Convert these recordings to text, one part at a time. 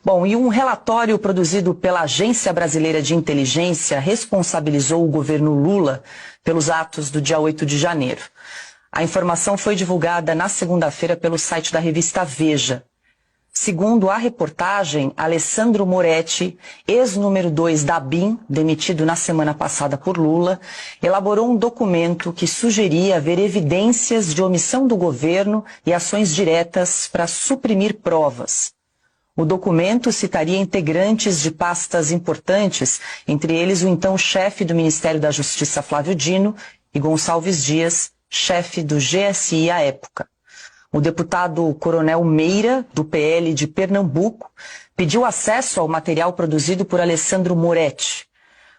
Bom, e um relatório produzido pela Agência Brasileira de Inteligência responsabilizou o governo Lula pelos atos do dia 8 de janeiro. A informação foi divulgada na segunda-feira pelo site da revista Veja. Segundo a reportagem, Alessandro Moretti, ex-número 2 da ABIN, demitido na semana passada por Lula, elaborou um documento que sugeria haver evidências de omissão do governo e ações diretas para suprimir provas. O documento citaria integrantes de pastas importantes, entre eles o então chefe do Ministério da Justiça, Flávio Dino, e Gonçalves Dias, chefe do GSI à época. O deputado Coronel Meira, do PL de Pernambuco, pediu acesso ao material produzido por Alessandro Moretti.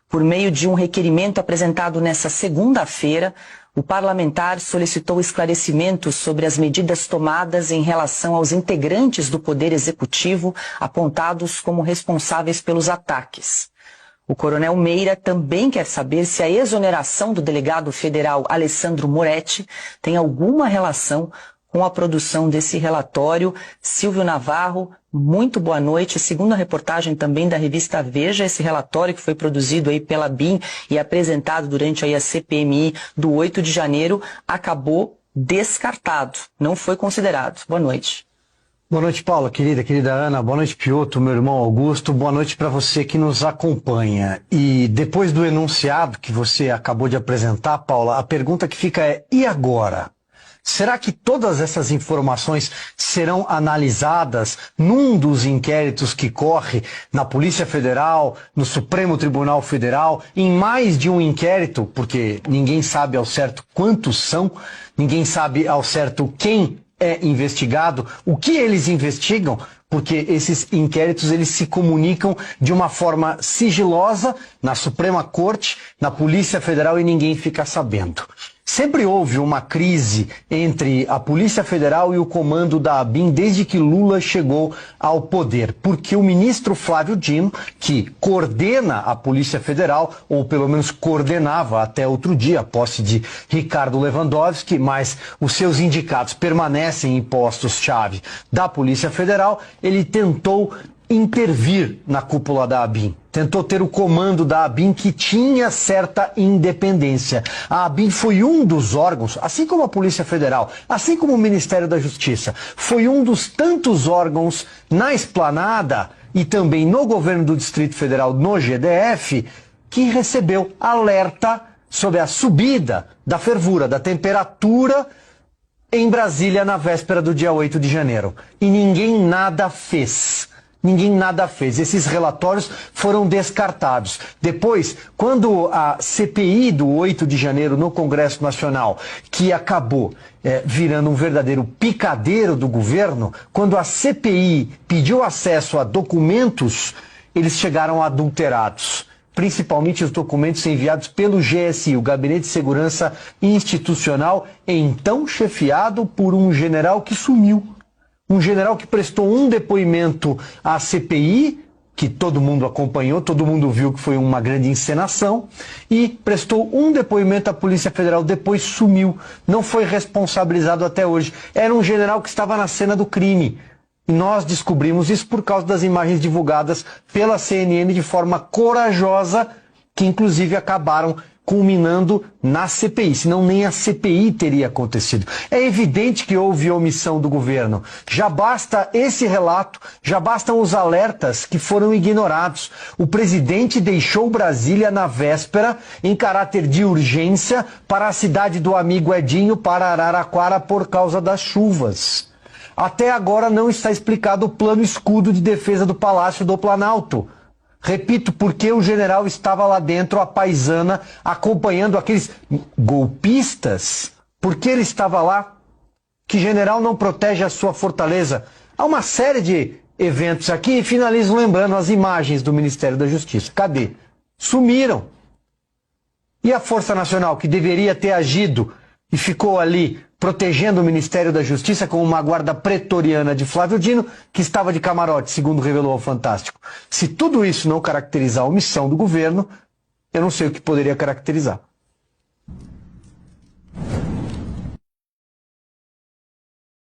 Por meio de um requerimento apresentado nesta segunda-feira, o parlamentar solicitou esclarecimentos sobre as medidas tomadas em relação aos integrantes do Poder Executivo apontados como responsáveis pelos ataques. O coronel Meira também quer saber se a exoneração do delegado federal Alessandro Moretti tem alguma relação com a produção desse relatório. Silvio Navarro, muito boa noite. Segundo a reportagem também da revista Veja, esse relatório que foi produzido aí pela BIM e apresentado durante aí a CPMI do 8 de janeiro acabou descartado, não foi considerado. Boa noite. Boa noite, Paula, querida Ana, boa noite, Piotr, meu irmão Augusto, boa noite para você que nos acompanha. E depois do enunciado que você acabou de apresentar, Paula, a pergunta que fica é: e agora? Será que todas essas informações serão analisadas num dos inquéritos que corre na Polícia Federal, no Supremo Tribunal Federal, em mais de um inquérito, porque ninguém sabe ao certo quantos são, ninguém sabe ao certo quem é investigado, o que eles investigam, porque esses inquéritos eles se comunicam de uma forma sigilosa na Suprema Corte, na Polícia Federal, e ninguém fica sabendo. Sempre houve uma crise entre a Polícia Federal e o comando da ABIN desde que Lula chegou ao poder, porque o ministro Flávio Dino, que coordena a Polícia Federal, ou pelo menos coordenava até outro dia, a posse de Ricardo Lewandowski, mas os seus indicados permanecem em postos-chave da Polícia Federal, ele tentou intervir na cúpula da ABIN. Tentou ter o comando da ABIN, que tinha certa independência. A ABIN foi um dos órgãos, assim como a Polícia Federal, assim como o Ministério da Justiça, foi um dos tantos órgãos na esplanada e também no governo do Distrito Federal, no GDF, que recebeu alerta sobre a subida da fervura, da temperatura em Brasília na véspera do dia 8 de janeiro. E ninguém nada fez. Ninguém nada fez. Esses relatórios foram descartados. Depois, quando a CPI do 8 de janeiro no Congresso Nacional, que acabou virando um verdadeiro picadeiro do governo, quando a CPI pediu acesso a documentos, eles chegaram adulterados. Principalmente os documentos enviados pelo GSI, o Gabinete de Segurança Institucional, então chefiado por um general que sumiu. Um general que prestou um depoimento à CPI, que todo mundo acompanhou, todo mundo viu que foi uma grande encenação, e prestou um depoimento à Polícia Federal, depois sumiu, não foi responsabilizado até hoje. Era um general que estava na cena do crime. E nós descobrimos isso por causa das imagens divulgadas pela CNN de forma corajosa, que inclusive acabaram culminando na CPI, senão nem a CPI teria acontecido. É evidente que houve omissão do governo. Já basta esse relato, já bastam os alertas que foram ignorados. O presidente deixou Brasília na véspera, em caráter de urgência, para a cidade do amigo Edinho, para Araraquara, por causa das chuvas. Até agora não está explicado o plano escudo de defesa do Palácio do Planalto. Repito, porque o general estava lá dentro, a paisana, acompanhando aqueles golpistas. Por que ele estava lá? Que general não protege a sua fortaleza? Há uma série de eventos aqui e finalizo lembrando as imagens do Ministério da Justiça. Cadê? Sumiram. E a Força Nacional, que deveria ter agido e ficou ali protegendo o Ministério da Justiça com uma guarda pretoriana de Flávio Dino, que estava de camarote, segundo revelou o Fantástico. Se tudo isso não caracterizar a omissão do governo, eu não sei o que poderia caracterizar.